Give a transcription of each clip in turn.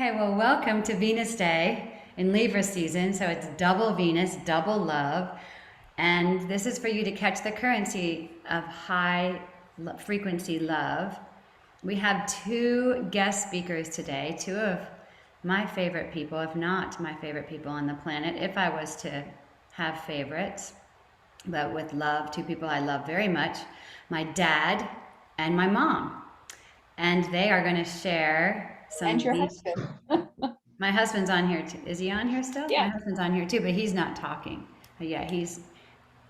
Okay, well, welcome to Venus Day in Libra season. So it's double Venus, double love. And this is for you to catch the currency of high frequency love. We have two guest speakers today, two of my favorite people, if not my favorite people on the planet, if I was to have favorites. But with love, two people I love very much, my dad and my mom. And they are going to share some And your deep. husband. My husband's on here too. Is he on here still? My Yeah. husband's on here too, but he's not talking. But yeah, he's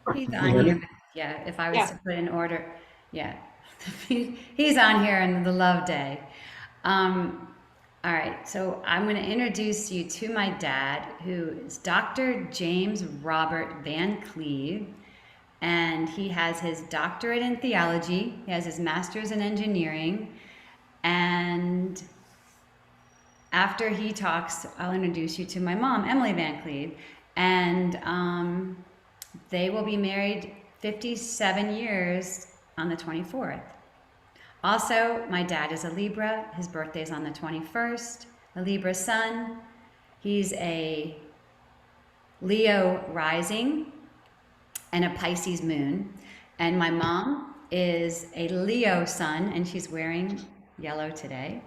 Can you on hear here. me? Yeah, if I was Yeah. to put in order, yeah, he's on here in the love day. All right, so I'm going to introduce you to my dad, who is Dr. James Robert Van Cleve, and he has his doctorate in theology. He has his master's in engineering, and after he talks, I'll introduce you to my mom, Emily Van Cleve, and they will be married 57 years on the 24th. Also, my dad is a Libra. His birthday is on the 21st. A Libra sun. He's a Leo rising and a Pisces moon. And my mom is a Leo sun, and she's wearing yellow today.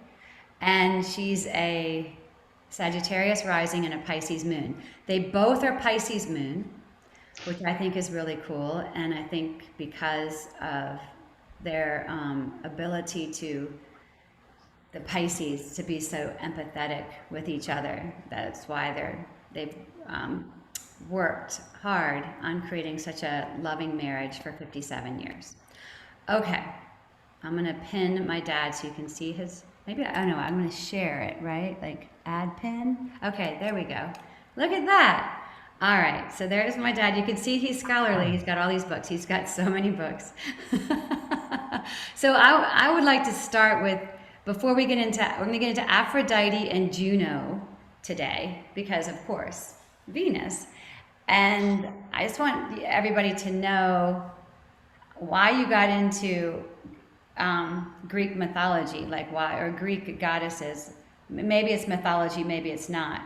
And she's a Sagittarius rising and a Pisces moon. They both are Pisces moon, which I think is really cool. And I think because of their ability to, the Pisces, to be so empathetic with each other, that's why they've worked hard on creating such a loving marriage for 57 years. Okay, I'm gonna pin my dad so you can see his, maybe, I don't know, I'm gonna share it, right? Like add pin. Okay, there we go. Look at that. All right, so there's my dad. You can see he's scholarly. He's got all these books. He's got so many books. So I would like to start with, before we get into, we're gonna get into Aphrodite and Juno today, because of course, Venus. And I just want everybody to know why you got into Greek mythology, like why, or Greek goddesses. Maybe it's mythology, maybe it's not.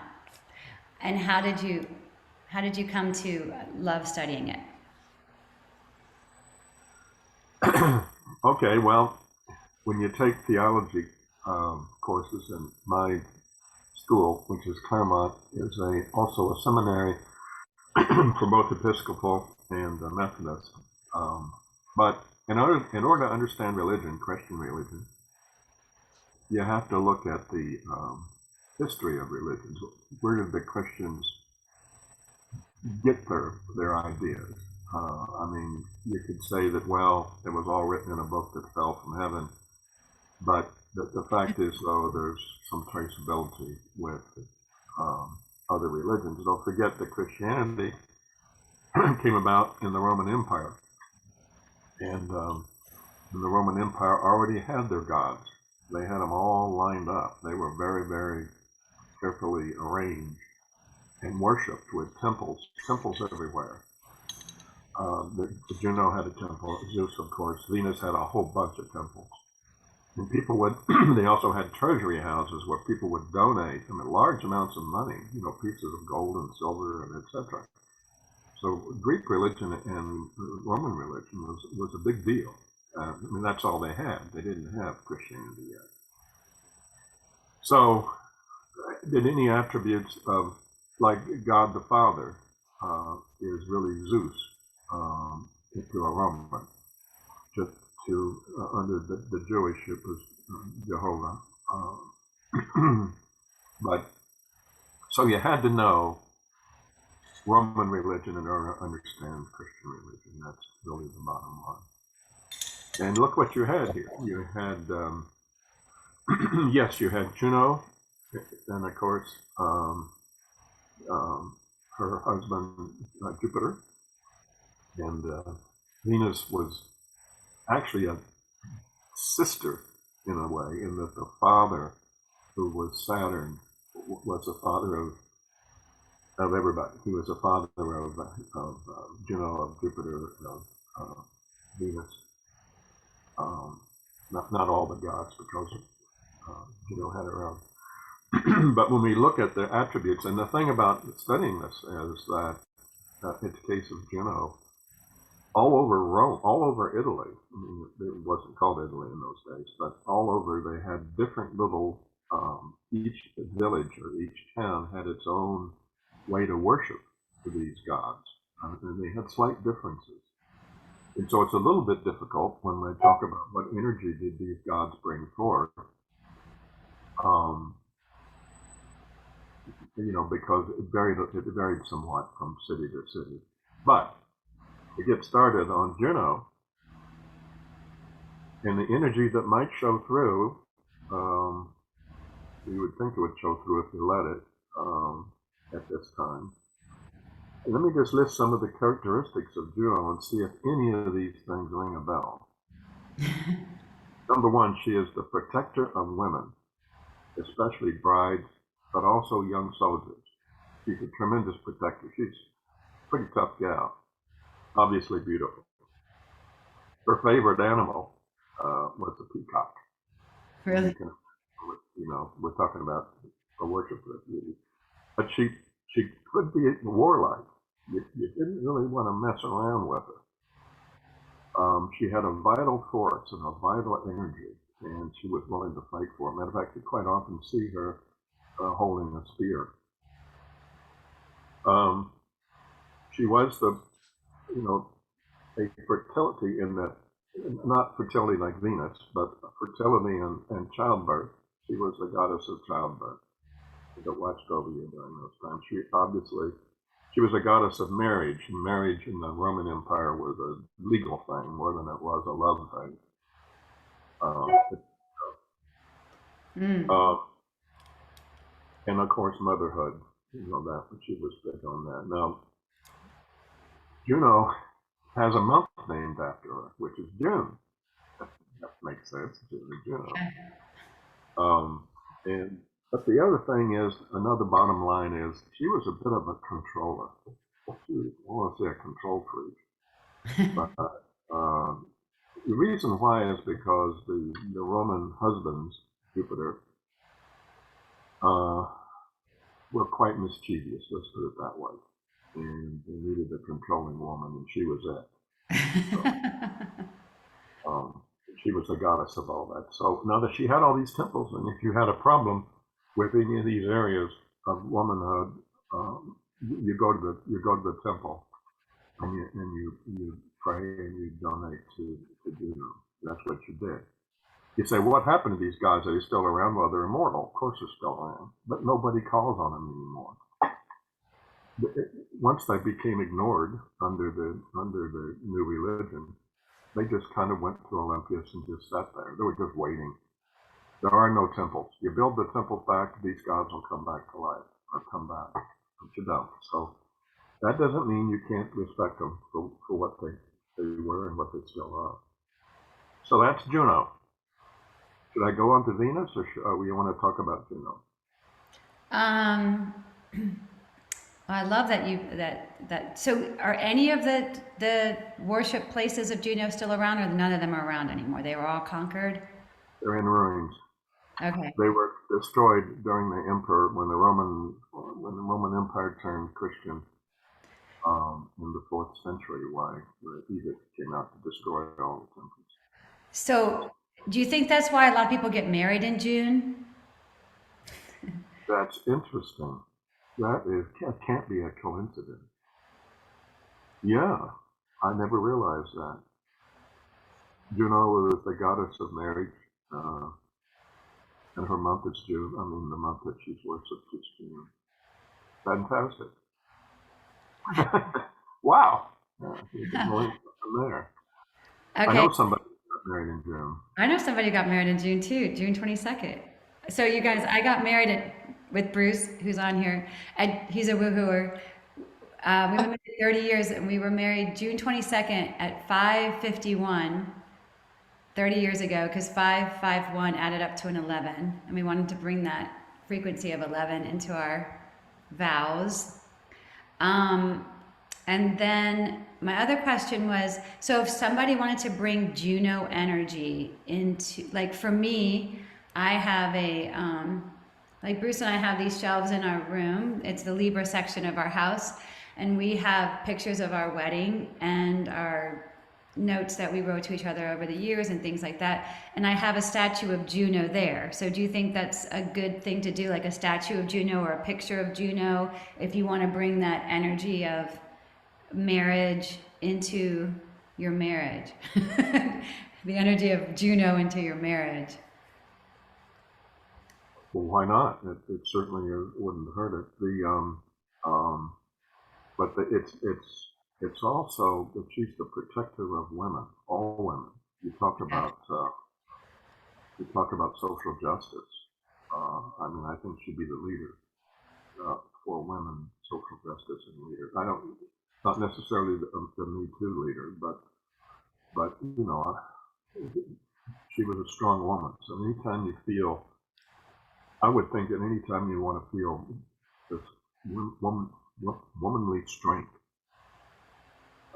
And how did you come to love studying it? Okay, well, when you take theology courses in my school, which is Claremont, is also a seminary for both Episcopal and Methodist. But in order to understand religion, Christian religion, you have to look at the history of religions. Where did the Christians get their ideas? I mean, you could say that, well, it was all written in a book that fell from heaven, but the fact is, though, there's some traceability with other religions. Don't forget that Christianity came about in the Roman Empire, and the Roman Empire already had their gods. They had them all lined up. They were very, very carefully arranged and worshipped with temples everywhere. Juno had a temple, Zeus, of course. Venus had a whole bunch of temples. And people would, they also had treasury houses where people would donate, large amounts of money, pieces of gold and silver and etc. So Greek religion and Roman religion was a big deal. That's all they had. They didn't have Christianity yet. So, did any attributes of, like God the Father, is really Zeus to a Roman, just to under the Jewish it was Jehovah. But so you had to know Roman religion in order to understand Christian religion. That's really the bottom line. And look what you had here. You had yes, you had Juno, and of course her husband Jupiter, and Venus was actually a sister in a way, in that the father, who was Saturn, was the father of everybody. He was the father of Juno, of Jupiter, of Venus. Not all the gods, because Juno had her own But when we look at their attributes, and the thing about studying this is that in the case of Juno, all over Rome, all over Italy, I mean, it wasn't called Italy in those days, but all over they had different little, each village or each town had its own way to worship these gods, and they had slight differences. And so it's a little bit difficult when they talk about what energy did these gods bring forth, um, because it varied somewhat from city to city. But to get started on Juno, and the energy that might show through, you would think it would show through if you let it at this time. And let me just list some of the characteristics of Juno and see if any of these things ring a bell. Number one, she is the protector of women, especially brides, but also young soldiers. She's a tremendous protector. She's a pretty tough gal, obviously beautiful. Her favorite animal was a peacock. Really? We're talking about a worship of beauty. But she could be warlike. You didn't really want to mess around with her. She had a vital force and a vital energy, and she was willing to fight for it. Matter of fact, you quite often see her holding a spear. She was a fertility in that, not fertility like Venus, but fertility and childbirth. She was the goddess of childbirth that watched over you during those times. She was a goddess of marriage, and marriage in the Roman Empire was a legal thing more than it was a love thing. And of course, motherhood, that she was big on that. Now, Juno has a month named after her, which is June. That makes sense. Juno. But the other thing is, another bottom line is, she was a bit of a controller. She was, I want to say, a control freak. But the reason why is because the Roman husbands, Jupiter, were quite mischievous, let's put it that way. And they needed a controlling woman, and she was it. So, she was the goddess of all that. So now that she had all these temples, and if you had a problem with any of these areas of womanhood, you go to the temple, and you pray and you donate to Juno. That's what you did. You say, well, what happened to these guys? Are they still around? Well, they're immortal. Of course they're still around, but nobody calls on them anymore. Once they became ignored under the new religion, they just kind of went to Olympus and just sat there. They were just waiting. There are no temples. You build the temples back, these gods will come back to life, or come back, but you don't. So that doesn't mean you can't respect them for what they were and what they still are. So that's Juno. Should I go on to Venus, or you want to talk about Juno? I love that. So, are any of the worship places of Juno still around, or none of them are around anymore? They were all conquered. They're in ruins. Okay. They were destroyed during the emperor when the Roman Empire turned Christian in the 4th century. Why the edict came out to destroy all the temples. So, do you think that's why a lot of people get married in June? That's interesting. That can't be a coincidence. Yeah, I never realized that. Juno is the goddess of marriage, and her month is June. I mean, the month that she's worshipped is June. Fantastic. Wow. You can learn something there. I Okay. know somebody got married in June. I know somebody got married in June too, June 22nd. So you guys, I got married with Bruce, who's on here, and he's a woohooer. We've been married 30 years, and we were married June 22nd at 5:51, 30 years ago, because 551 added up to an 11, and we wanted to bring that frequency of 11 into our vows. And then my other question was, so if somebody wanted to bring Juno energy into, like for me, I have Like Bruce and I have these shelves in our room. It's the Libra section of our house, and we have pictures of our wedding and our notes that we wrote to each other over the years and things like that. And I have a statue of Juno there. So do you think that's a good thing to do, like a statue of Juno or a picture of Juno, if you want to bring that energy of marriage into your marriage? The energy of Juno into your marriage. Well, why not? It certainly wouldn't hurt it. But it's also that she's the protector of women, all women. You talk Okay. about social justice. I mean, I think she'd be the leader for women, social justice and leader. I don't, not necessarily the Me Too leader, but you know, she was a strong woman. So anytime you feel, I would think that anytime you want to feel this womanly strength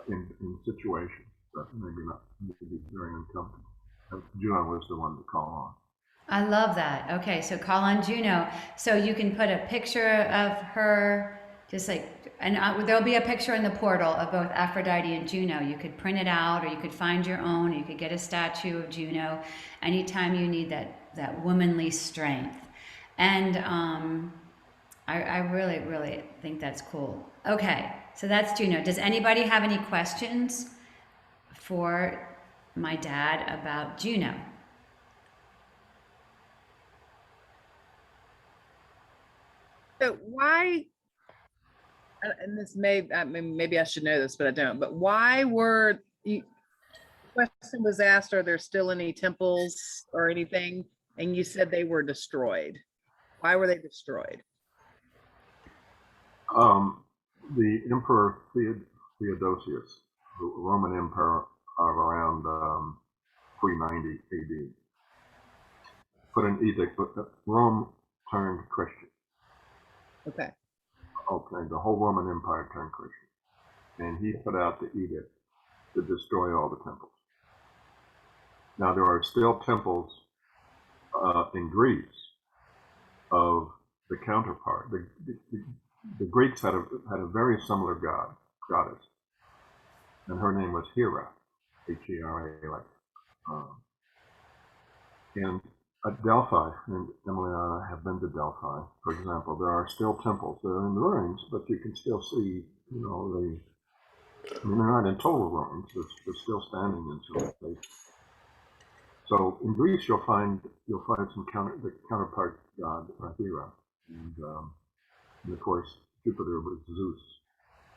in situations that maybe very uncomfortable, Juno was the one to call I love that. Okay, so call on Juno. So you can put a picture of her, just like, and there'll be a picture in the portal of both Aphrodite and Juno. You could print it out, or you could find your own. Or you could get a statue of Juno anytime you need that womanly strength. And I really, really think that's cool. Okay, so that's Juno. Does anybody have any questions for my dad about Juno? So why, and this may, I mean, maybe I should know this, but I don't, but why were you, question was asked, are there still any temples or anything? And you said they were destroyed. Why were they destroyed? The Emperor Theodosius, the Roman Emperor of around 390 AD, put an edict. Rome turned Christian. Okay. Okay, the whole Roman Empire turned Christian, and he put out the edict to destroy all the temples. Now there are still temples in Greece of the counterpart. The Greeks had a very similar goddess, and her name was Hera, Hera, like, and at Delphi, and Emily and I have been to Delphi, for example. There are still temples. They're in ruins, but you can still see, you know, I mean, they're not in total ruins. They're still standing in some places. So in Greece, you'll find some the counterpart god, Hera, and of course Jupiter was Zeus.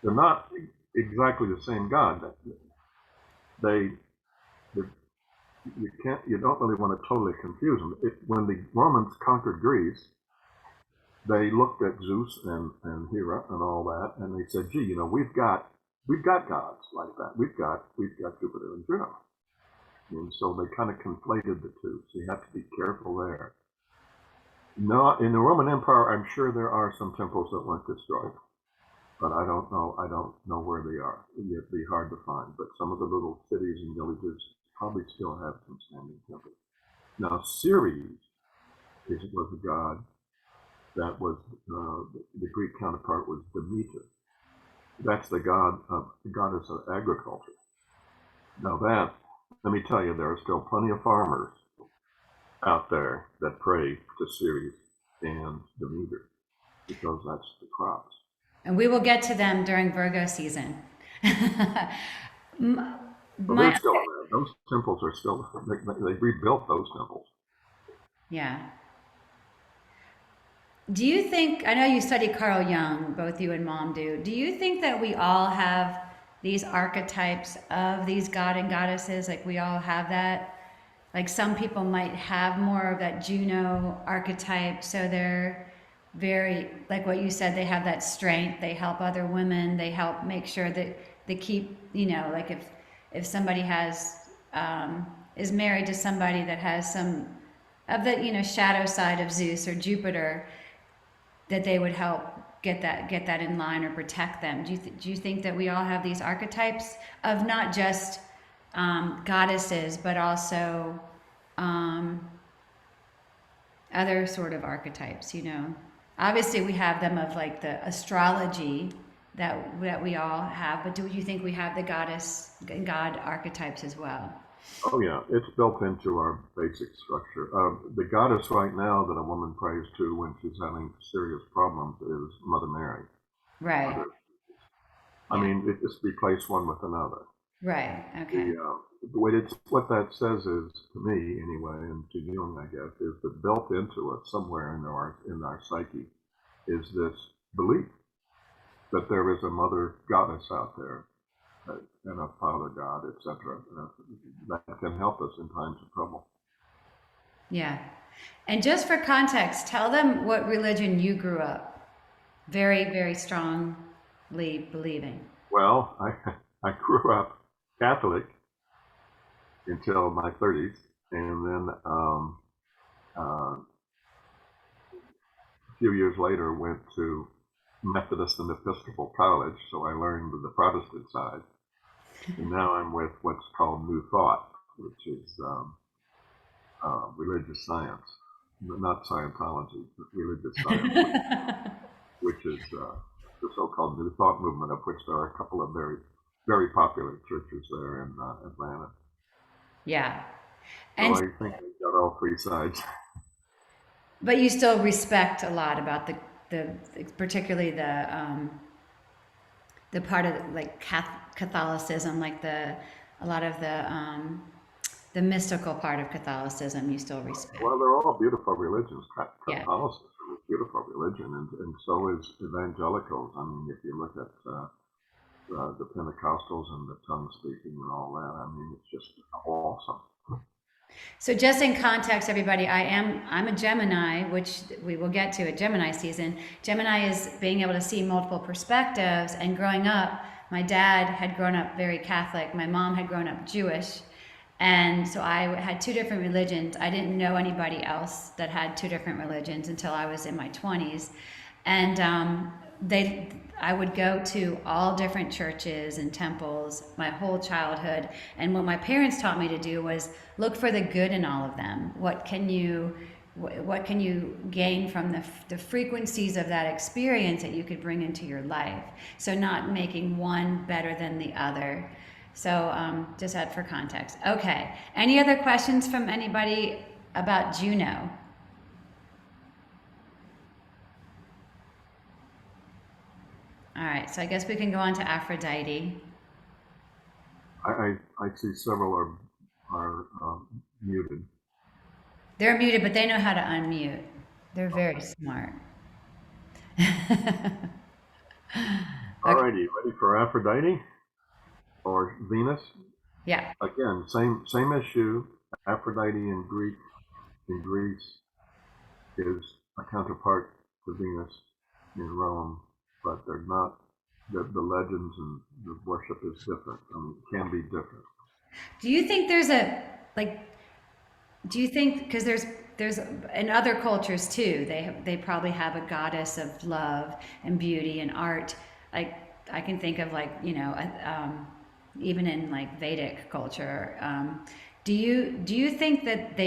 They're not exactly the same god. You don't really want to totally confuse them. When the Romans conquered Greece, they looked at Zeus and Hera and all that, and they said, "Gee, you know, we've got gods like that. We've got Jupiter and Juno." And so they kind of conflated the two. So you have to be careful there. No, in the Roman Empire, I'm sure there are some temples that weren't destroyed, but I don't know where they are. It'd be hard to find. But some of the little cities and villages probably still have some standing temples. Now, Ceres was a god that was the Greek counterpart was Demeter. That's the goddess of agriculture. Now that, let me tell you, there are still plenty of farmers out there that pray to Ceres and Demeter because that's the crops. And we will get to them during Virgo season. Well, they're still there. Those temples are still, they rebuilt those temples. Yeah. Do you think, I know you study Carl Jung, both you and mom do. Do you think that we all have these archetypes of these god and goddesses? Like we all have that? Like some people might have more of that Juno archetype, so they're very, like what you said, they have that strength, they help other women, they help make sure that they keep, you know, like if somebody has is married to somebody that has some of the, you know, shadow side of Zeus or Jupiter, that they would help get that in line or protect them. Do you think that we all have these archetypes of not just goddesses, but also other sort of archetypes, Obviously, we have them of like the astrology that we all have, but do you think we have the goddess and god archetypes as well? Oh yeah, it's built into our basic structure. The goddess right now that a woman prays to when she's having serious problems is Mother Mary. Right. Mother, I Yeah. mean, it just replace one with another. Right. Okay. What that says is, to me anyway, and to Jung, I guess, is that built into us somewhere in our psyche is this belief that there is a mother goddess out there and a father god, etc., that can help us in times of trouble. Yeah. And just for context, tell them what religion you grew up very, very strongly believing. Well, I grew up Catholic until my 30s, and then a few years later went to Methodist and Episcopal College, so I learned the Protestant side. And now I'm with what's called New Thought, which is religious science, not Scientology, but religious science, which is the so-called New Thought movement, of which there are a couple of very, very popular churches there in Atlanta. Yeah. So And I think we've got all three sides. but you still respect a lot about the particularly the part of like Catholicism, like a lot of the mystical part of Catholicism you still respect. Well, they're all beautiful religions. Yeah. Catholicism is a beautiful religion, and so is evangelicals. I mean, if you look at the Pentecostals and the tongue speaking and all that, I mean, it's just awesome. So just in context, everybody, I'm a Gemini, which we will get to at Gemini season. Gemini is being able to see multiple perspectives. And growing up, my dad had grown up very Catholic. My mom had grown up Jewish. And so I had two different religions. I didn't know anybody else that had two different religions until I was in my 20s. And I would go to all different churches and temples my whole childhood. And what my parents taught me to do was look for the good in all of them. What can you gain from the frequencies of that experience that you could bring into your life? So not making one better than the other. So just add for context. Okay. Any other questions from anybody about Juno? All right, so I guess we can go on to Aphrodite. I see several are muted. They're muted, but they know how to unmute. They're very smart. All righty, ready for Aphrodite or Venus? Yeah. Again, same issue. Aphrodite in Greece is a counterpart to Venus in Rome, but they're not. The legends and the worship is different. I mean, it can be different. Do you think there's do you think, because there's in other cultures too, they probably have a goddess of love and beauty and art. Like I can think of like, even in like Vedic culture. Do you think that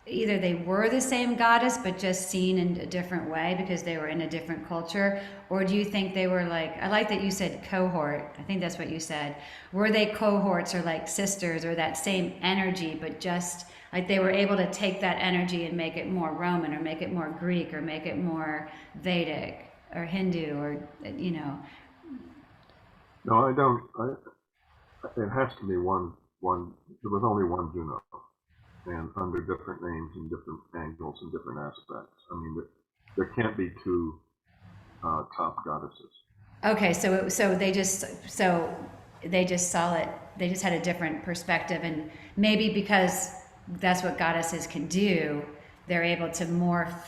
either they were the same goddess but just seen in a different way because they were in a different culture, or do you think they were like, I like that you said cohort, I think that's what you said, were they cohorts or like sisters or that same energy, but just like they were able to take that energy and make it more Roman or make it more Greek or make it more Vedic or Hindu or No, I don't. It has to be one. There was only one Juno, and under different names and different angles and different aspects. I mean, there can't be two top goddesses. Okay, so they just saw it. They just had a different perspective, and maybe because that's what goddesses can do, they're able to morph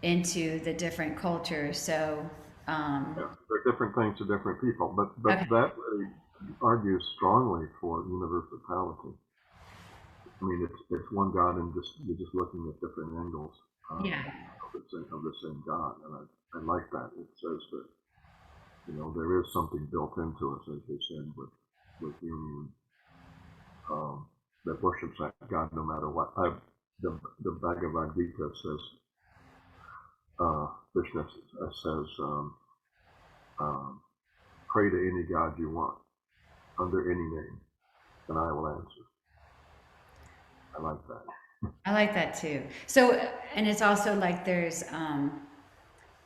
into the different cultures. So Yeah, they're different things to different people, but okay. that really argues strongly for universality. I mean, it's one God, and you're just looking at different angles Yeah. of the same God, and I like that. It says that there is something built into us, as they said, with union that worships that God no matter what. the Bhagavad Gita says, Krishna says, pray to any god you want, under any name, and I will answer. I like that. I like that too. So, and it's also like there's,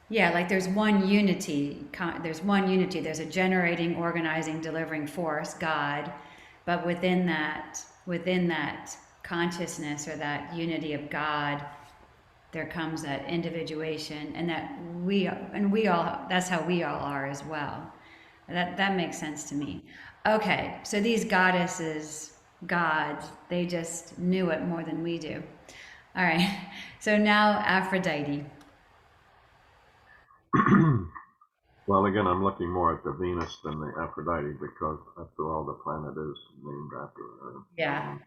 yeah, like there's one unity. There's one unity. There's a generating, organizing, delivering force, God, but within that consciousness or that unity of God, there comes that individuation, and that we all. That's how we all are as well. That makes sense to me. Okay, so these goddesses, gods, they just knew it more than we do. All right, so now Aphrodite. Well, again, I'm looking more at the Venus than the Aphrodite because, after all, the planet is named after her. Yeah.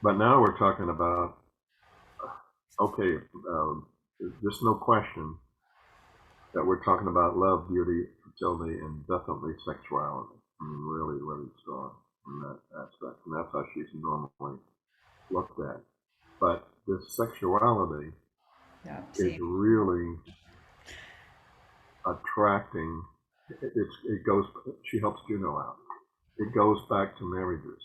But now we're talking about, okay, there's no question that we're talking about love, beauty, fertility, and definitely sexuality. I mean, really, really strong in that aspect. And that's how she's normally looked at. But this sexuality Yeah. is See. really attracting. It goes. She helps Juno out. It goes back to marriages.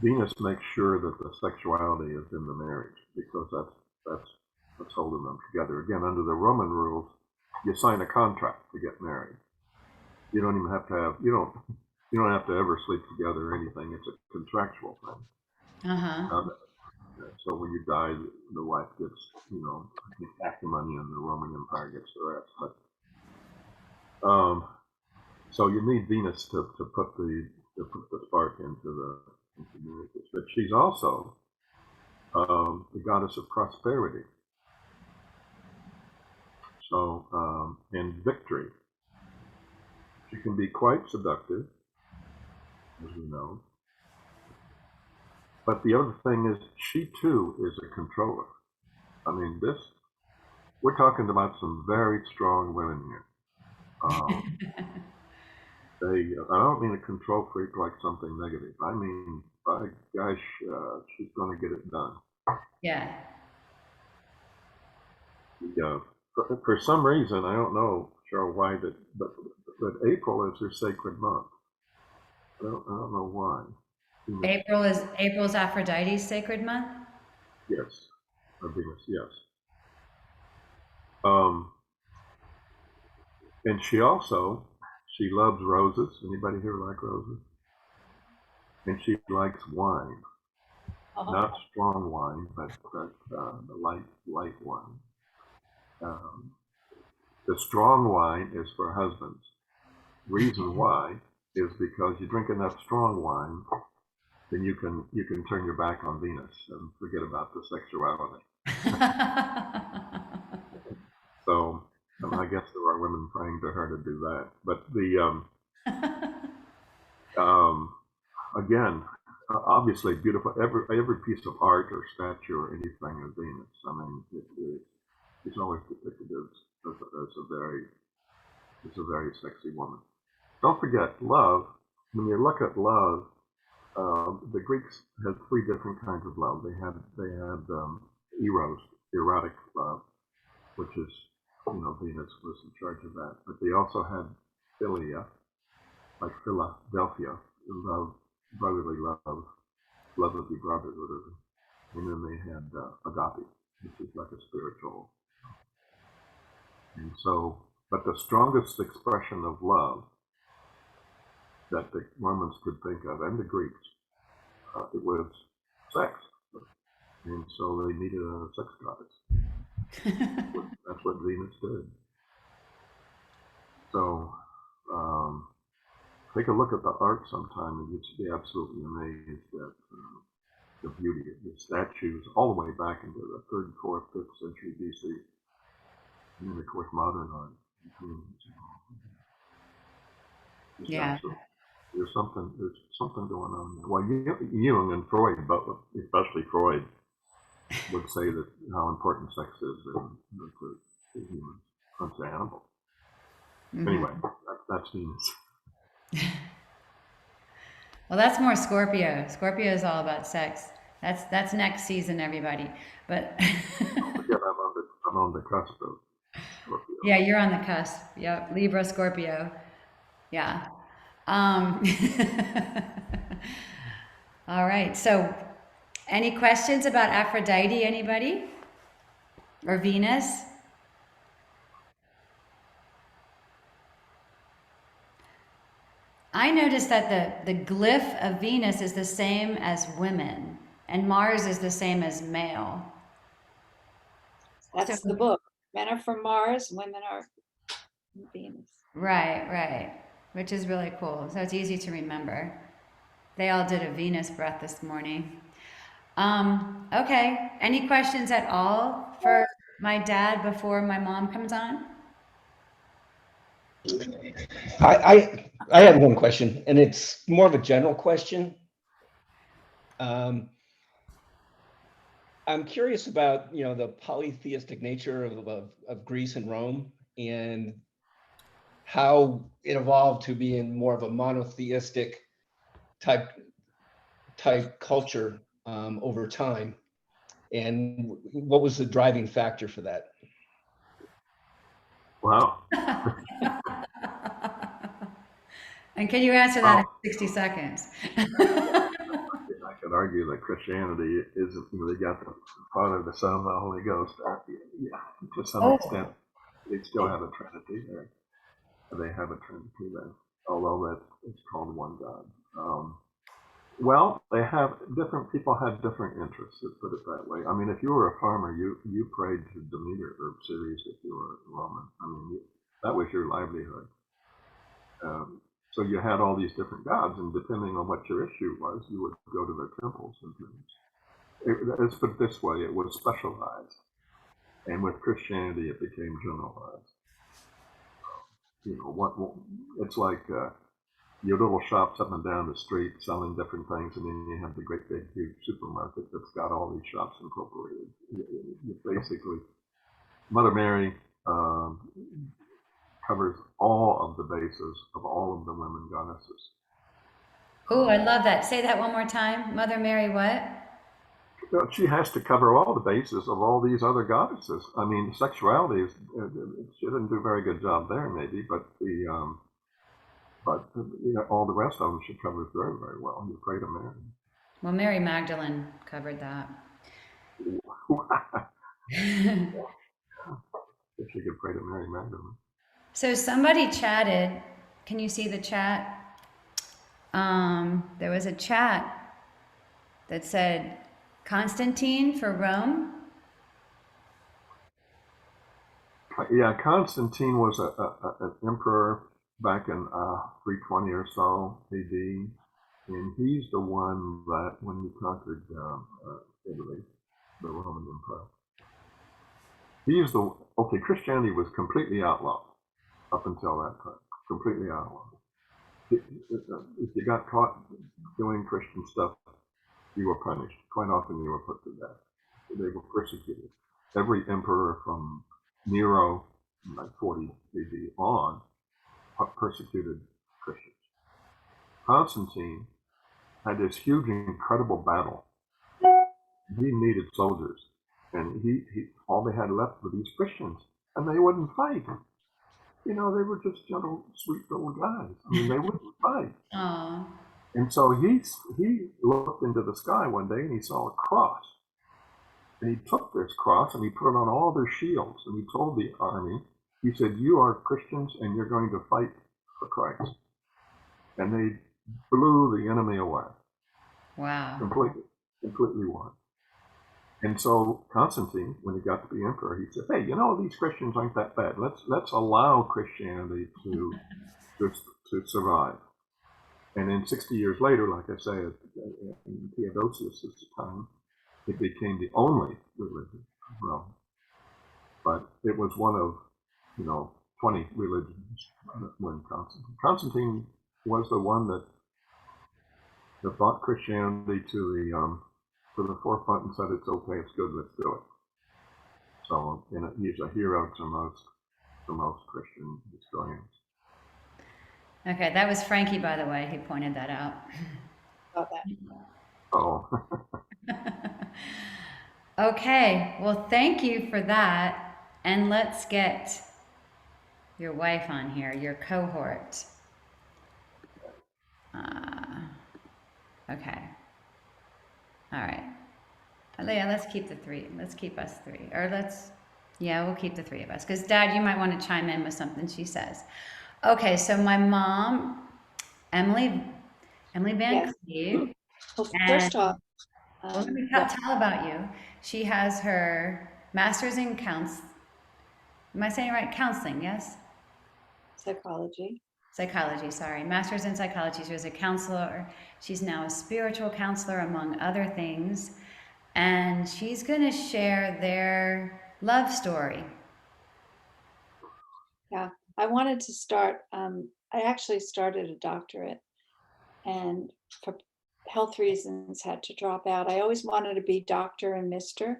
Venus makes sure that the sexuality is in the marriage because that's what's holding them together. Again, under the Roman rules, you sign a contract to get married. You don't even have to have you don't have to ever sleep together or anything. It's a contractual thing. Uh-huh. So when you die, the wife gets half the money, and the Roman Empire gets the rest. But so you need Venus to put the spark into marriages. But she's also the goddess of prosperity. So and victory. She can be quite seductive, as we know. But the other thing is, she too is a controller. I mean, we're talking about some very strong women here. I don't mean a control freak like something negative. I mean, by gosh, she's going to get it done. Yeah. Yeah. For some reason, I don't know, Cheryl, why but April is her sacred month. I don't know why. April's Aphrodite's sacred month. Yes, or Venus, yes. And she loves roses. Anybody here like roses? And she likes wine, not strong wine, but the light wine. The strong wine is for husbands. Reason why is because you drink enough strong wine, then you can turn your back on Venus and forget about the sexuality. So I guess there are women praying to her to do that. But again, obviously beautiful. Every piece of art or statue or anything of Venus. I mean, it's always depicted as a very sexy woman. Don't forget love. When you look at love, the Greeks had three different kinds of love. They had eros, erotic love, which is Venus was in charge of that. But they also had philia, like Philadelphia, love, brotherly love of your brother, whatever. And then they had agape, which is like a spiritual. And so, but the strongest expression of love that the Romans could think of, and the Greeks, it was sex. And so they needed a sex goddess. That's what Venus did. So take a look at the art sometime, and you'd be absolutely amazed at the beauty of the statues, all the way back into the 3rd, 4th, 5th century BC. And then, of course, modern art. Yeah. There's something going on there. Well, Jung and Freud, but especially Freud, would say that how important sex is to humans, not to animals. Mm-hmm. Anyway, that's Venus. Well, that's more Scorpio. Scorpio is all about sex. That's next season, everybody. But Forget I'm on the cusp of Scorpio. yeah, you're on the cusp. Yep, Libra, Scorpio. Yeah. Um, all right. So, any questions about Aphrodite? Anybody or Venus? I noticed that the glyph of Venus is the same as women, and Mars is the same as male. So, That's the book. Men are from Mars, women are from Venus. right, right, which is really cool. So it's easy to remember. They all did a Venus breath this morning. Okay. Any questions at all for my dad before my mom comes on? I had one question, and it's more of a general question. I'm curious about the polytheistic nature of Greece and Rome, and how it evolved to being more of a monotheistic type culture over time, and what was the driving factor for that? Wow. And can you answer that in 60 seconds? I could argue that Christianity isn't, they got the Father, the Son, and the Holy Ghost. Yeah, to some Oh. extent, they still have a Trinity there. They have a Trinity there, although that it's called one God. Well, different people have different interests, let's put it that way. I mean, if you were a farmer, you prayed to Demeter or Ceres if you were Roman. I mean, that was your livelihood. So you had all these different gods, and depending on what your issue was, you would go to their temples and things. Let's put it this way: it was specialized, and with Christianity, it became generalized. It's like your little shops up and down the street selling different things, and then you have the great big huge supermarket that's got all these shops incorporated. You basically, Mother Mary covers all of the bases of all of the women goddesses. Oh, I love that. Say that one more time. Mother Mary, what? She has to cover all the bases of all these other goddesses. I mean, sexuality is she didn't do a very good job there, maybe, but all the rest of them she covers very, very well. You pray to Mary. Well, Mary Magdalene covered that. If you could pray to Mary Magdalene. So somebody chatted. Can you see the chat? There was a chat that said Constantine for Rome. Yeah, Constantine was an emperor back in 320 or so AD, and he's the one that when he conquered Italy, the Roman Empire. Christianity was completely outlawed up until that time, completely outlawed. If you got caught doing Christian stuff, you were punished. Quite often you were put to death. They were persecuted. Every emperor from Nero, like 40 AD on, persecuted Christians. Constantine had this huge, incredible battle. He needed soldiers, and he all they had left were these Christians, and they wouldn't fight. They were just gentle, sweet little guys. I mean, they wouldn't fight. Aww. And so he looked into the sky one day and he saw a cross. And he took this cross and he put it on all their shields. And he told the army, he said, "You are Christians and you're going to fight for Christ." And they blew the enemy away. Wow. Completely won. And so Constantine, when he got to be emperor, he said, "Hey, these Christians aren't that bad. Let's allow Christianity to survive." And then 60 years later, like I say, in Theodosius' time, it became the only religion of Rome. But it was one of 20 religions when Constantine was the one that brought Christianity to the forefront and said, "It's okay, it's good, let's do it." So he's a hero to most Christian historians. Okay, that was Frankie, by the way, who pointed that out. About that. Oh, Okay, well, thank you for that. And let's get your wife on here, your cohort. Okay. All right. Yeah, let's keep the three. Let's keep us three. Or yeah, we'll keep the three of us. Because, Dad, you might want to chime in with something she says. Okay, so my mom, Emily Van Yes. Cleve, Well, and first off, well, let me what tell about you. She has her master's in am I saying it right? Counseling, yes? psychology? Psychology, sorry. Master's in psychology. She was a counselor. She's now a spiritual counselor, among other things. And she's going to share their love story. Yeah, I wanted to start. I actually started a doctorate, and for health reasons had to drop out. I always wanted to be Dr. and Mr.,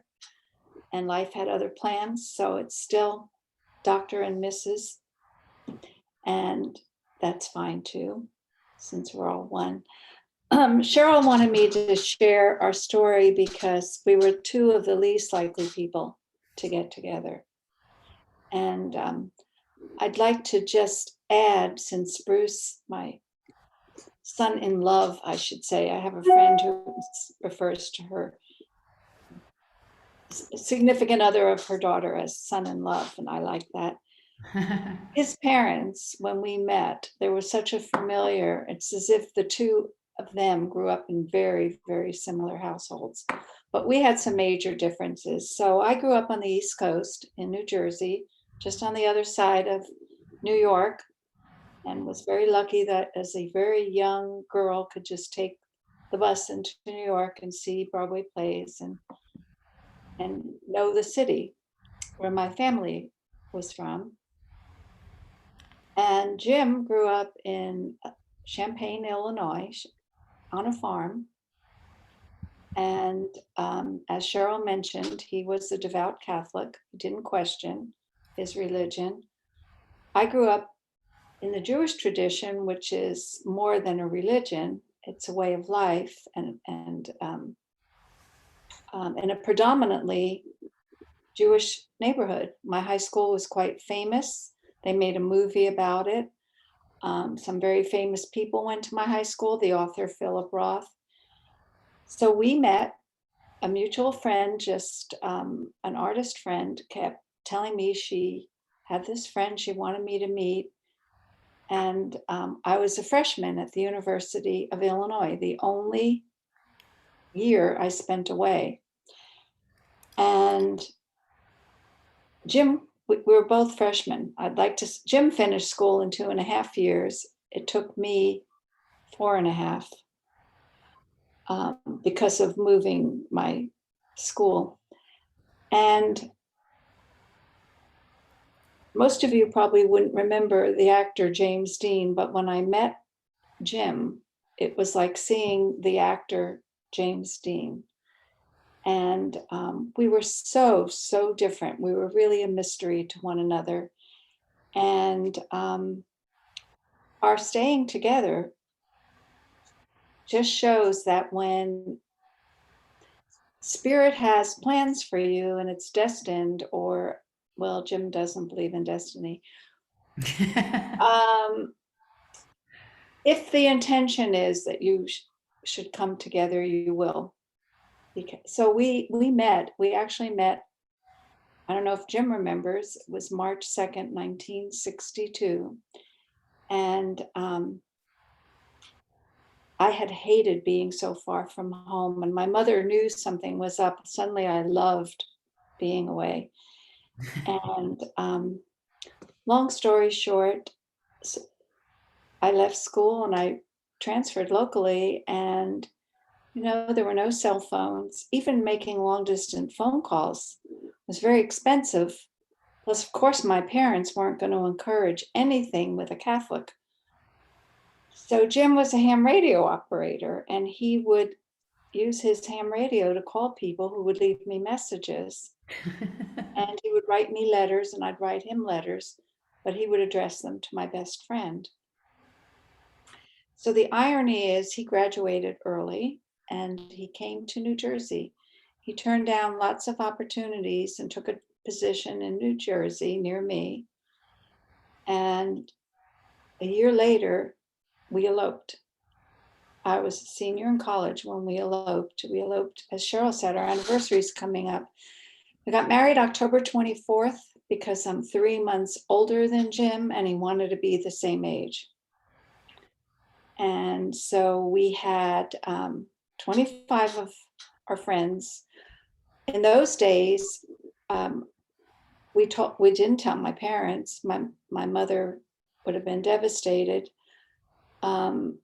and life had other plans, so it's still Dr. and Mrs., and that's fine too, since we're all one. Cheryl wanted me to share our story because we were two of the least likely people to get together. And I'd like to just add, since Bruce, my son in love, I should say, I have a friend who refers to her significant other of her daughter as son in love, and I like that. His parents, when we met, there was such a familiar, it's as if the two of them grew up in very, very similar households. But we had some major differences. So I grew up on the East Coast in New Jersey, just on the other side of New York, and was very lucky that as a very young girl could just take the bus into New York and see Broadway plays and know the city where my family was from. And Jim grew up in Champaign, Illinois, on a farm. And as Cheryl mentioned, he was a devout Catholic. He didn't question his religion. I grew up in the Jewish tradition, which is more than a religion. It's a way of life, and in a predominantly Jewish neighborhood. My high school was quite famous. They made a movie about it. Some very famous people went to my high school, the author Philip Roth. So we met. A mutual friend, just an artist friend, kept telling me she had this friend she wanted me to meet. And I was a freshman at the University of Illinois, the only year I spent away. And Jim, we were both freshmen. Jim finished school in 2.5 years. It took me 4.5 because of moving my school. And most of you probably wouldn't remember the actor James Dean, but when I met Jim, it was like seeing the actor James Dean. And we were so, so different. We were really a mystery to one another. And our staying together just shows that when spirit has plans for you and it's destined, or, well, Jim doesn't believe in destiny. If the intention is that you should come together, you will. So we actually met, I don't know if Jim remembers, it was March 2nd, 1962. And I had hated being so far from home, and my mother knew something was up. Suddenly I loved being away. And long story short, I left school and I transferred locally, and there were no cell phones. Even making long distance phone calls was very expensive. Plus, of course, my parents weren't going to encourage anything with a Catholic. So Jim was a ham radio operator, and he would use his ham radio to call people who would leave me messages. And he would write me letters and I'd write him letters, but he would address them to my best friend. So the irony is he graduated early and he came to New Jersey. He turned down lots of opportunities and took a position in New Jersey near me. And a year later, we eloped. I was a senior in college when we eloped. We eloped, as Cheryl said, our anniversary is coming up. We got married October 24th because I'm 3 months older than Jim and he wanted to be the same age. And so we had 25 of our friends. In those days, we didn't tell my parents. My mother would have been devastated. And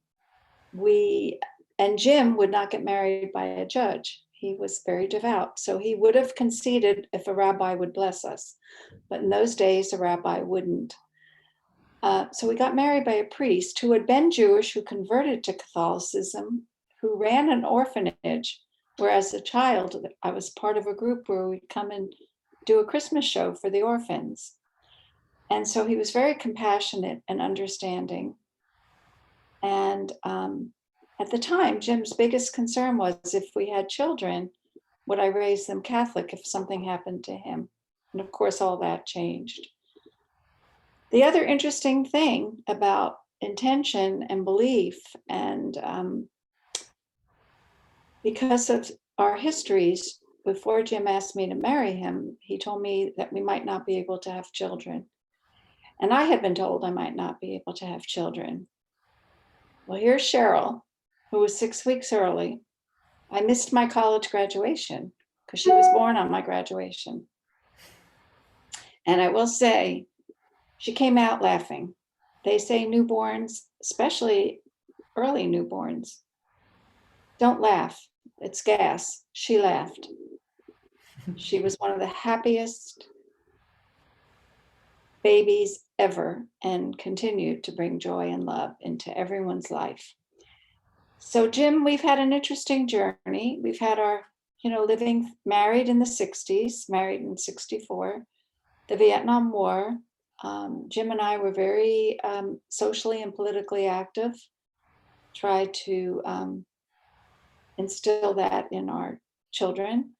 Jim would not get married by a judge. He was very devout. So he would have conceded if a rabbi would bless us. But in those days, a rabbi wouldn't. So we got married by a priest who had been Jewish, who converted to Catholicism, who ran an orphanage, where as a child, I was part of a group where we'd come and do a Christmas show for the orphans. And so he was very compassionate and understanding. And at the time, Jim's biggest concern was if we had children, would I raise them Catholic if something happened to him? And of course, all that changed. The other interesting thing about intention and belief, and because of our histories, before Jim asked me to marry him, he told me that we might not be able to have children. And I had been told I might not be able to have children. Well, here's Cheryl, who was 6 weeks early. I missed my college graduation because she was born on my graduation. And I will say, she came out laughing. They say newborns, especially early newborns, don't laugh. It's gas. She laughed. She was one of the happiest babies ever and continued to bring joy and love into everyone's life. So Jim, we've had an interesting journey. We've had our, living married in the 60s, married in 64, the Vietnam War. Jim and I were very socially and politically active, tried to instill that in our children.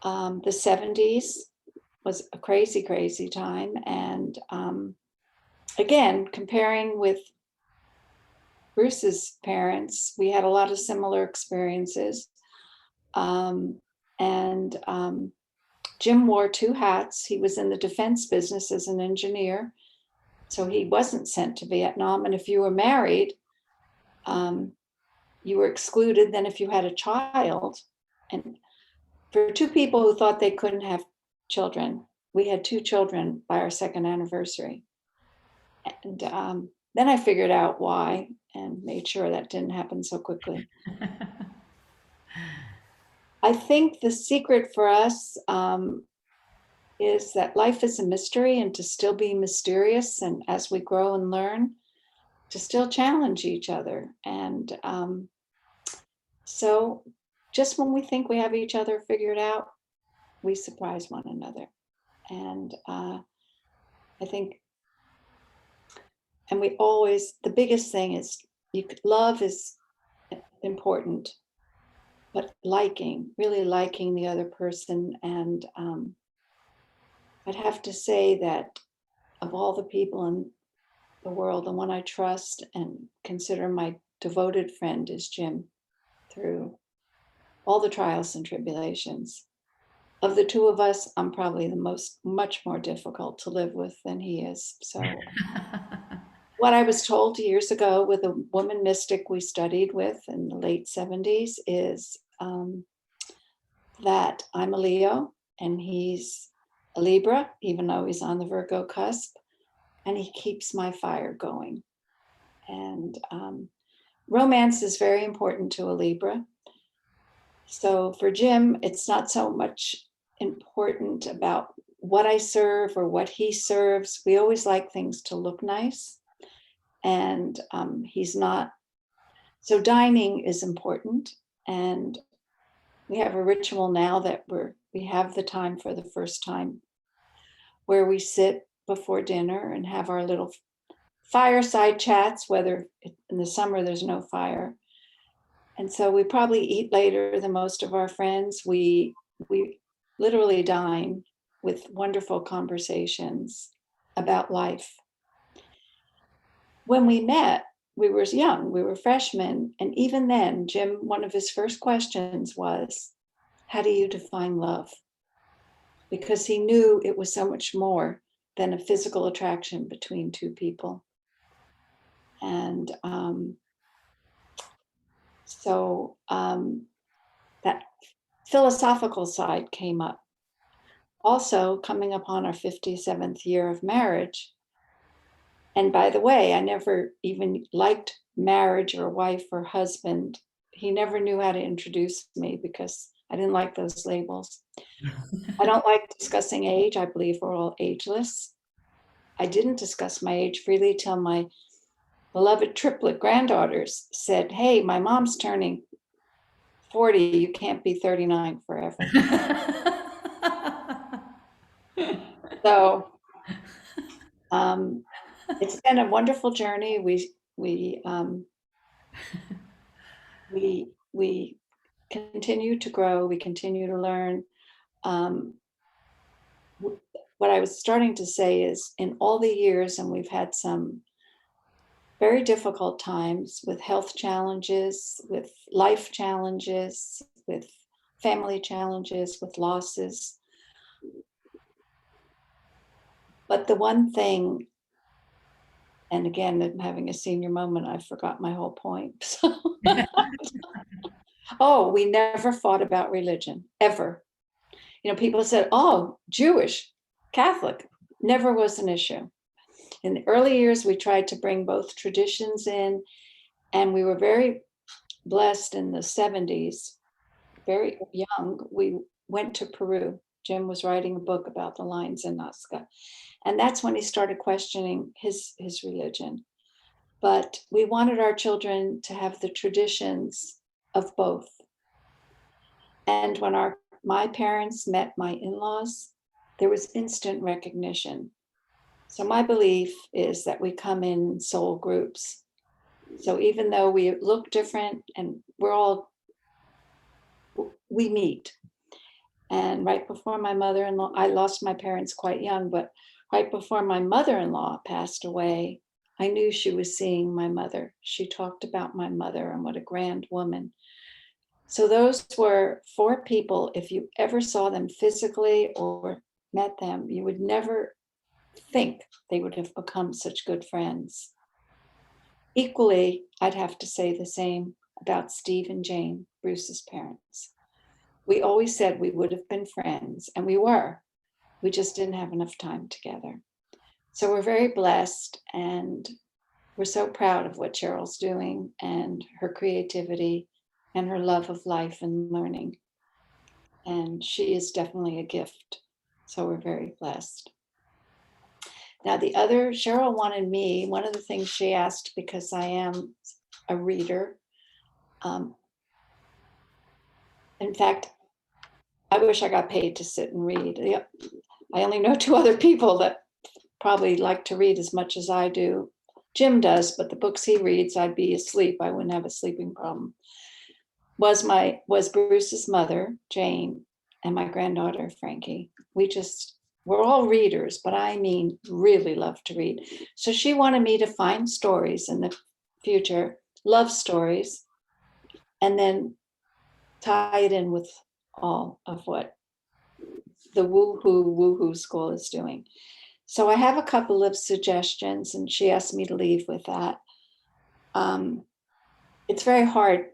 The 70s was a crazy, crazy time. And again, comparing with Bruce's parents, we had a lot of similar experiences. Jim wore 2 hats. He was in the defense business as an engineer, so he wasn't sent to Vietnam. And if you were married, you were excluded. Then if you had a child, and for 2 people who thought they couldn't have children, we had 2 children by our 2nd anniversary. And then I figured out why and made sure that didn't happen so quickly. I think the secret for us is that life is a mystery, and to still be mysterious, and as we grow and learn, to still challenge each other. And so just when we think we have each other figured out, we surprise one another. And I think, and we always, the biggest thing is love is important, but really liking the other person. And I'd have to say that of all the people in the world, the one I trust and consider my devoted friend is Jim, through all the trials and tribulations. Of the 2 of us, I'm probably much more difficult to live with than he is. So what I was told years ago with a woman mystic we studied with in the late 70s is that I'm a Leo and he's a Libra, even though he's on the Virgo cusp, and he keeps my fire going. And romance is very important to a Libra. So for Jim, it's not so much important about what I serve or what he serves. We always like things to look nice. And he's not. So dining is important. And we have a ritual now that we have the time for the first time where we sit before dinner and have our little fireside chats, whether in the summer there's no fire. And so we probably eat later than most of our friends. We literally dine with wonderful conversations about life. When we met, we were young, we were freshmen. And even then, Jim, one of his first questions was, how do you define love? Because he knew it was so much more than a physical attraction between two people. And so that philosophical side came up. Also, coming upon our 57th year of marriage. And by the way, I never even liked marriage or wife or husband. He never knew how to introduce me because I didn't like those labels. I don't like discussing age. I believe we're all ageless. I didn't discuss my age freely till my beloved triplet granddaughters said, hey, my mom's turning 40. You can't be 39 forever. So it's been a wonderful journey. We continue to grow. We continue to learn. What I was starting to say is, in all the years, and we've had some very difficult times with health challenges, with life challenges, with family challenges, with losses. But the one thing, and again, I'm having a senior moment, I forgot my whole point. So oh, we never fought about religion, ever. You know, people said, oh, Jewish, Catholic, never was an issue. In the early years, we tried to bring both traditions in, and we were very blessed in the 70s, very young. We went to Peru. Jim was writing a book about the lions in Nazca. And that's when he started questioning his religion. But we wanted our children to have the traditions of both. And when my parents met my in-laws, there was instant recognition. So my belief is that we come in soul groups. So even though we look different and we meet. And right before my mother-in-law, I lost my parents quite young, but right before my mother-in-law passed away, I knew she was seeing my mother. She talked about my mother and what a grand woman. So those were 4 people. If you ever saw them physically or met them, you would never think they would have become such good friends. Equally, I'd have to say the same about Steve and Jane, Bruce's parents. We always said we would have been friends, and we were. We just didn't have enough time together. So we're very blessed, and we're so proud of what Cheryl's doing and her creativity and her love of life and learning. And she is definitely a gift. So we're very blessed. Now, Cheryl wanted me, one of the things she asked, because I am a reader. In fact, I wish I got paid to sit and read. I only know 2 other people that probably like to read as much as I do. Jim does, but the books he reads, I'd be asleep. I wouldn't have a sleeping problem. Was Bruce's mother, Jane, and my granddaughter, Frankie. We're all readers, but I mean, really love to read. So she wanted me to find stories in the future, love stories, and then tie it in with all of what the Wooo Hooo School is doing. So I have a couple of suggestions, and she asked me to leave with that. It's very hard.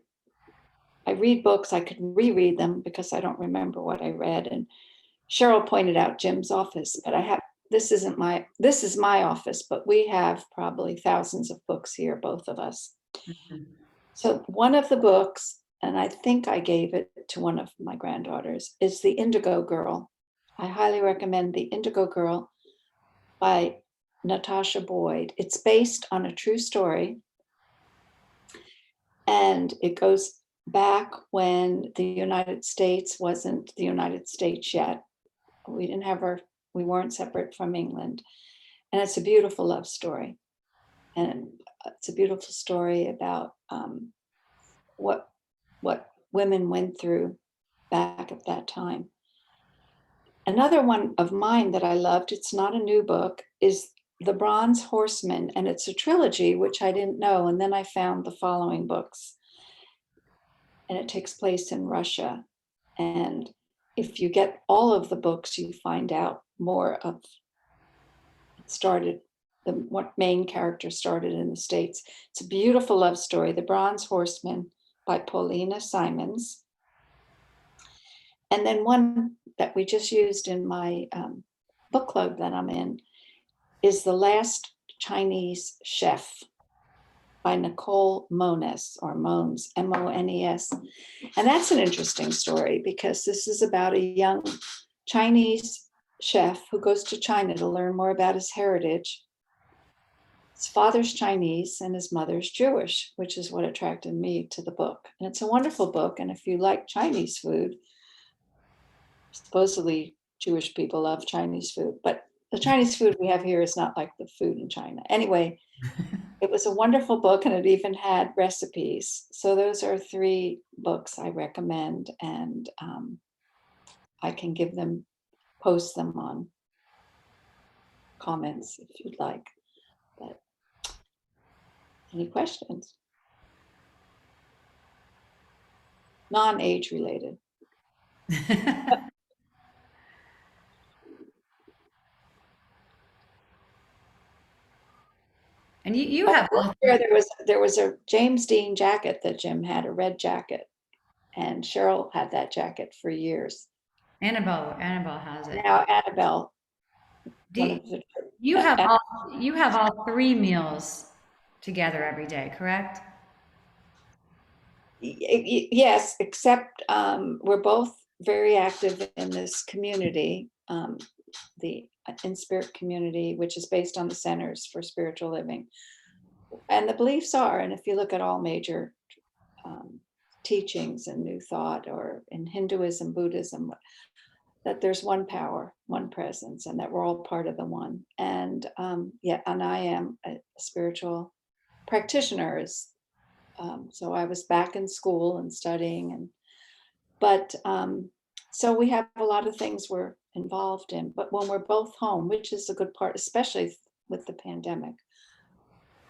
I read books, I could reread them because I don't remember what I read. And Cheryl pointed out Jim's office, but this is my office, but we have probably thousands of books here, both of us. Mm-hmm. So one of the books, and I think I gave it to one of my granddaughters, is The Indigo Girl. I highly recommend The Indigo Girl by Natasha Boyd. It's based on a true story. And it goes back when the United States wasn't the United States yet. We weren't separate from England. And it's a beautiful love story. And it's a beautiful story about what women went through back at that time. Another one of mine that I loved, it's not a new book, is The Bronze Horseman, and it's a trilogy, which I didn't know. And then I found the following books, and it takes place in Russia. And if you get all of the books, you find out more of what main character started in the States. It's a beautiful love story, The Bronze Horseman by Paulina Simons. And then one that we just used in my book club that I'm in is The Last Chinese Chef by Nicole Moniz, or Mons, M-O-N-E-S. And that's an interesting story because this is about a young Chinese chef who goes to China to learn more about his heritage. His father's Chinese and his mother's Jewish, which is what attracted me to the book. And it's a wonderful book. And if you like Chinese food, supposedly Jewish people love Chinese food, but the Chinese food we have here is not like the food in China. Anyway, it was a wonderful book, and it even had recipes. So those are 3 books I recommend, and I can post them on comments if you'd like. But any questions? Non-age related. And you have all There was a James Dean jacket that Jim had, a red jacket, and Cheryl had that jacket for years. Annabelle has it. Now Annabelle, You have all 3 meals together every day, correct? yes, except we're both very active in this community, the In Spirit community, which is based on the Centers for Spiritual Living. And the beliefs are, and if you look at all major teachings in New Thought or in Hinduism, Buddhism, that there's one power, one presence, and that we're all part of the one. And and I am a spiritual practitioner. So I was back in school and studying, so we have a lot of things we're involved in. But when we're both home, which is a good part, especially with the pandemic,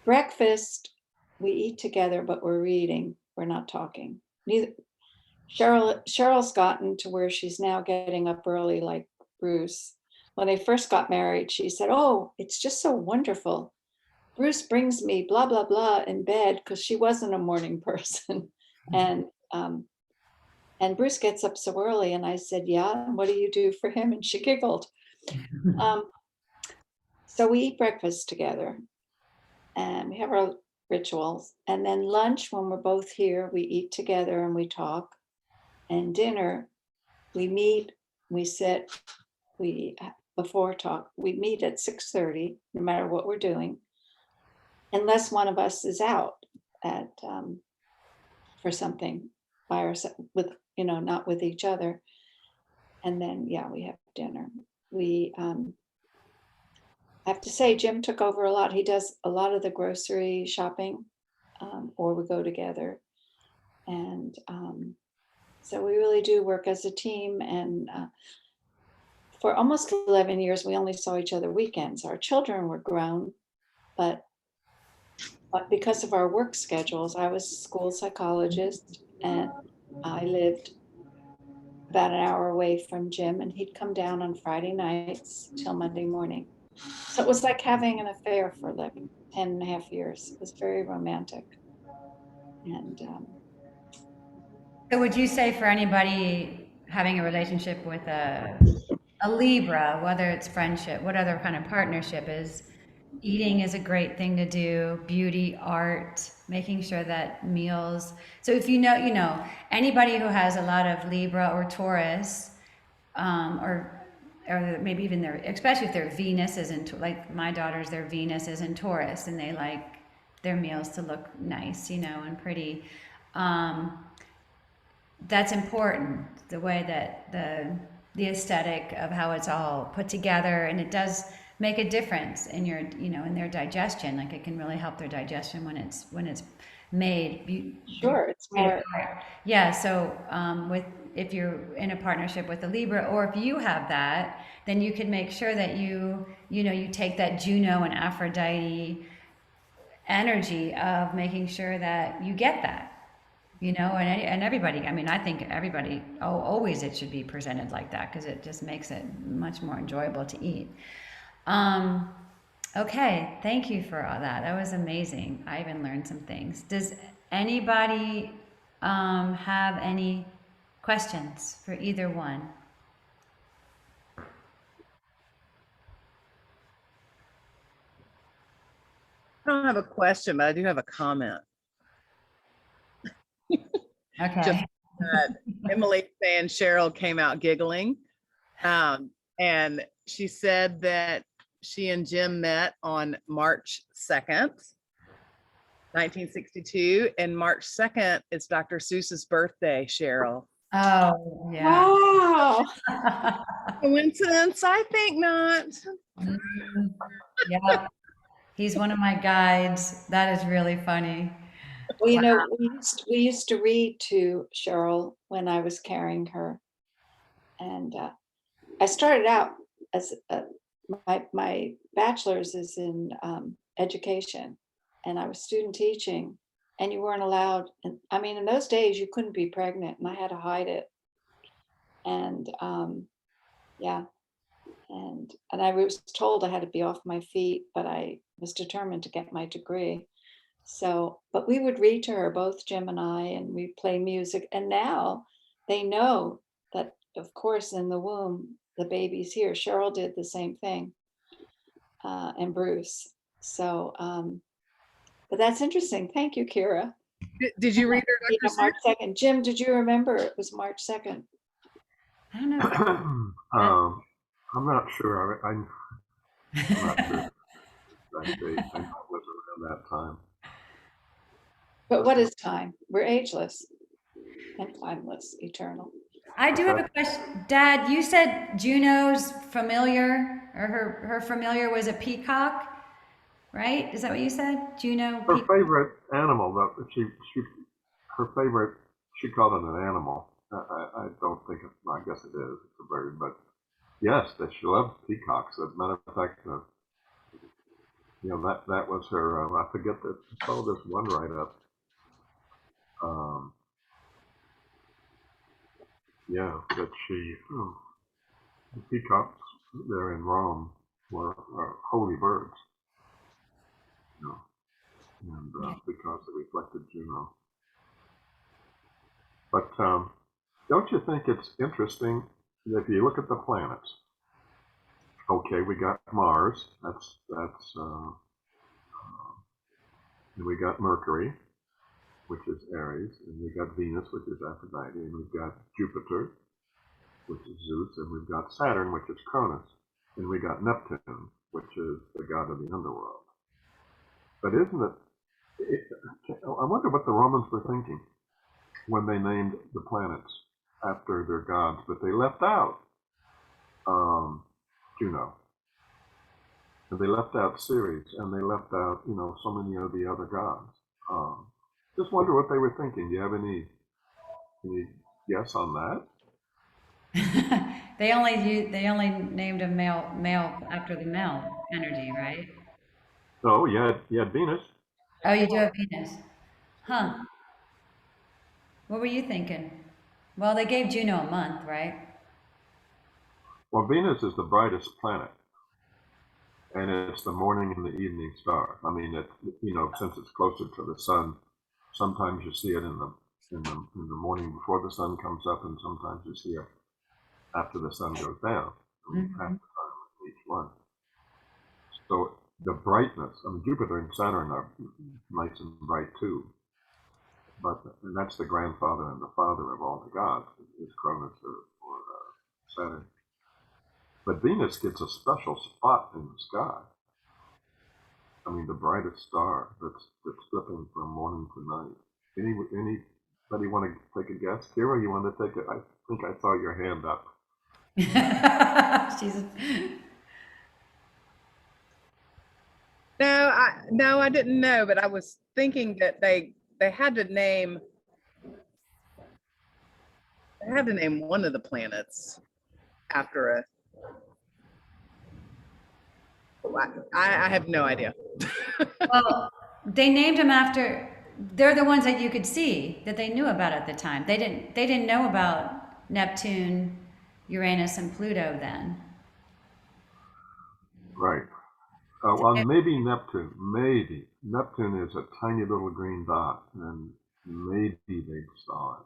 breakfast, we eat together, but we're reading, we're not talking. Cheryl's gotten to where she's now getting up early like Bruce. When they first got married, she said, "Oh, it's just so wonderful. Bruce brings me blah, blah, blah in bed," because she wasn't a morning person. And Bruce gets up so early. And I said, "Yeah, and what do you do for him?" And she giggled. So we eat breakfast together and we have our rituals. And then lunch, when we're both here, we eat together and we talk. And dinner, we meet, we sit, before talk, we meet at 6:30, no matter what we're doing, unless one of us is out for something by ourselves, with, not with each other. And then, we have dinner. We I have to say, Jim took over a lot. He does a lot of the grocery shopping, or we go together. And so we really do work as a team. And for almost 11 years, we only saw each other weekends. Our children were grown, but because of our work schedules, I was a school psychologist and I lived about an hour away from Jim, and he'd come down on Friday nights till Monday morning. So it was like having an affair for like 10 and a half years. It was very romantic. And So would you say for anybody having a relationship with a Libra, whether it's friendship, what other kind of partnership is, eating is a great thing to do, beauty, art, making sure that meals. So if anybody who has a lot of Libra or Taurus, or maybe even especially if their Venus is in, like my daughters, their Venus is in Taurus and they like their meals to look nice, and pretty. That's important, the way that the aesthetic of how it's all put together, and it does make a difference in your, in their digestion. Like it can really help their digestion when it's made. Sure, it's more, Yeah. So with if you're in a partnership with a Libra, or if you have that, then you can make sure that you take that Juno and Aphrodite energy of making sure that you get that. And everybody, I mean, I think everybody, always it should be presented like that because it just makes it much more enjoyable to eat. Okay, thank you for all that. That was amazing. I even learned some things. Does anybody have any questions for either one? I don't have a question, but I do have a comment. Okay. Just Emily saying Cheryl came out giggling. And she said that she and Jim met on March 2nd, 1962. And March 2nd is Dr. Seuss's birthday, Cheryl. Oh, yeah. wow. Coincidence? I think not. Yeah. He's one of my guides. That is really funny. Well, we used to read to Cheryl when I was carrying her. And I started out as my bachelor's is in education, and I was student teaching, and you weren't allowed. And I mean, in those days, you couldn't be pregnant, and I had to hide it. And yeah, and I was told I had to be off my feet, but I was determined to get my degree. So, but we would read to her, both Jim and I, and we play music. And now they know that, of course, in the womb, the baby's here. Cheryl did the same thing, and Bruce. So, but that's interesting. Thank you, Kira. Did you read her, Yeah, Dr. March 2nd. Jim, did you remember it was March 2nd? I don't know. I'm not sure. I'm not sure that date. I know it was around that time. But what is time? We're ageless and timeless, eternal. I do have a question. Dad, you said Juno's familiar, or her familiar was a peacock, right? Is that what you said? Juno? Her favorite animal, though, her favorite, she called it an animal. I don't think, I guess it is, it's a bird, but yes, that she loved peacocks. As a matter of fact, that was her, I forget that, I saw this one write-up. That the peacocks there in Rome were holy birds, and because they reflected Juno. But don't you think it's interesting that if you look at the planets? Okay, we got Mars. And we got Mercury, which is Aries, and we got Venus, which is Aphrodite, and we've got Jupiter, which is Zeus, and we've got Saturn, which is Cronus, and we got Neptune, which is the god of the underworld. But isn't it, I wonder what the Romans were thinking when they named the planets after their gods, but they left out Juno. And they left out Ceres, and they left out, so many of the other gods. Just wonder what they were thinking. Do you have any guess on that? They only named a male after the male energy, right? Oh, you had Venus. Oh, you do have Venus. Huh. What were you thinking? Well, they gave Juno a month, right? Well, Venus is the brightest planet, and it's the morning and the evening star. I mean, since it's closer to the sun, sometimes you see it in the morning before the sun comes up, and sometimes you see it after the sun goes down. Half the time each one. So the brightness. I mean, Jupiter and Saturn are nice and bright too. And that's the grandfather and the father of all the gods, is Cronus or Saturn. But Venus gets a special spot in the sky. I mean, the brightest star that's flipping from morning to night. Anybody want to take a guess? Kira, you want to take it? I think I saw your hand up. She's No, I didn't know, but I was thinking that they had to name one of the planets after a. I have no idea. Well, they named them after, they're the ones that you could see that they knew about at the time. They didn't know about Neptune, Uranus, and Pluto then. Right. Well, maybe Neptune. Maybe Neptune is a tiny little green dot, and maybe they saw it,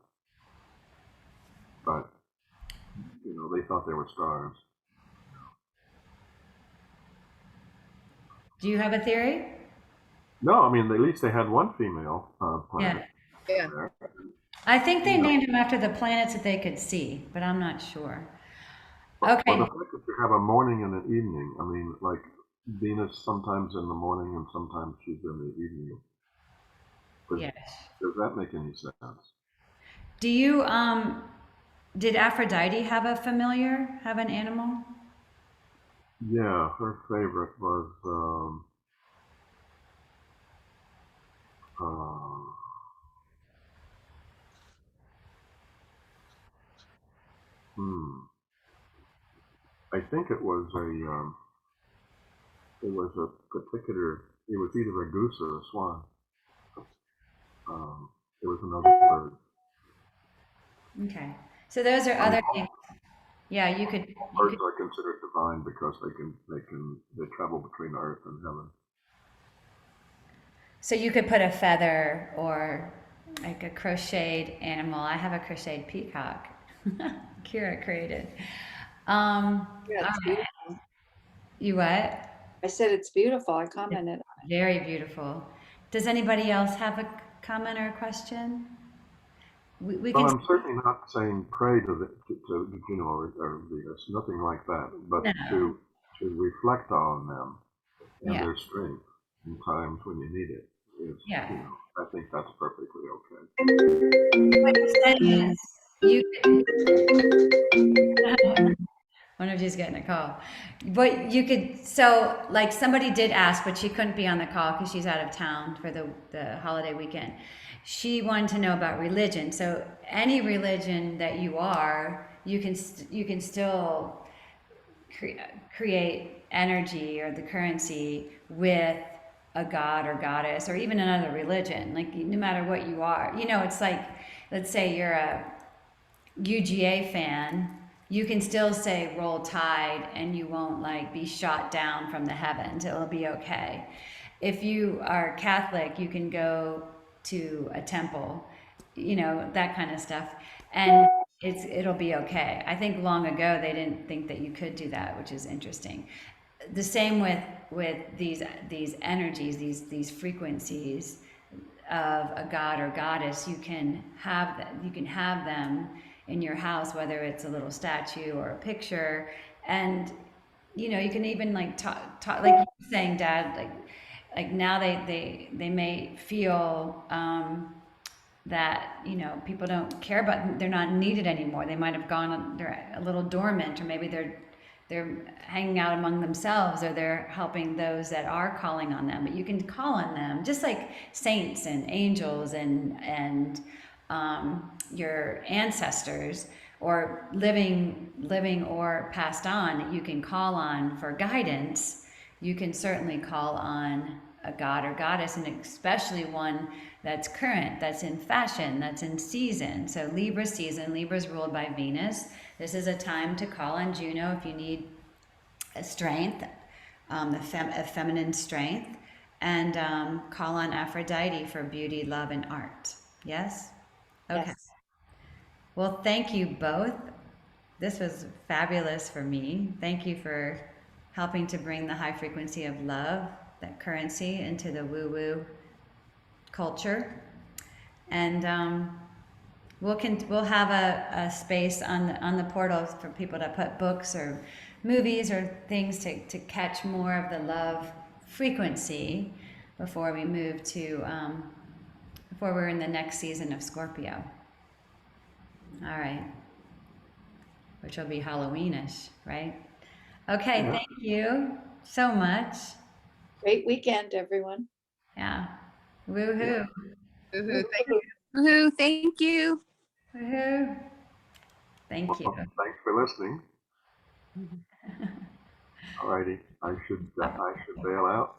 but they thought they were stars. Do you have a theory? No, I mean, at least they had one female Yeah. planet Yeah. there. I think they No. named them after the planets that they could see, but I'm not sure. Well, Okay. the fact that you have a morning and an evening, I mean, like Venus sometimes in the morning and sometimes she's in the evening. Yes. Does that make any sense? Do you did Aphrodite have a familiar, have an animal? Yeah, her favorite was uh, hmm, I think it was a particular. It was either a goose or a swan. It was another bird. Okay. So those are other things. Yeah, you could Birds are considered divine because they travel between Earth and heaven. so you could put a feather or like a crocheted animal. I have a crocheted peacock. Kira created. Yeah, it's All right. beautiful. You what? I said it's beautiful. I commented. Very beautiful. Does anybody else have a comment or a question? We Well, can. I'm certainly not saying pray to Juno or Venus, nothing like that, but No. to reflect on them and Yeah. their strength in times when you need it is, Yeah. I think that's perfectly okay. What you're saying is you. One of you's getting a call. But you could, so like somebody did ask, but she couldn't be on the call because she's out of town for the holiday weekend. She wanted to know about religion. So any religion that you are, you can still create energy or the currency with a god or goddess or even another religion. Like no matter what you are, it's like, let's say you're a UGA fan, you can still say roll tide and you won't like be shot down from the heavens. It'll be okay. If you are Catholic, you can go to a temple, that kind of stuff. And it'll be okay. I think long ago they didn't think that you could do that, which is interesting. The same with these energies, these frequencies of a god or goddess. You can have them in your house, whether it's a little statue or a picture, and you can even like talk like you were saying, Dad, like now they may feel that people don't care about, they're not needed anymore. They might have gone, they're a little dormant, or maybe they're hanging out among themselves, or they're helping those that are calling on them. But you can call on them just like saints and angels and your ancestors, or living or passed on, that you can call on for guidance. You can certainly call on a god or goddess, and especially one that's current, that's in fashion, that's in season. So Libra season, Libra is ruled by Venus. This is a time to call on Juno if you need a strength, a feminine strength, and call on Aphrodite for beauty, love, and art. Yes? Okay. Yes. Well, thank you both. This was fabulous for me. Thank you for helping to bring the high frequency of love, that currency, into the woo-woo culture. And we'll have a space on the portal for people to put books or movies or things to catch more of the love frequency before we move to before we're in the next season of Scorpio. All right, which will be Halloweenish, right? Okay, Yeah. thank you so much. Great weekend, everyone. Yeah. Woohoo. Woohoo, thank you. Woohoo, thank you. Woohoo. Thank you. Well, thanks for listening. All righty, I should bail out.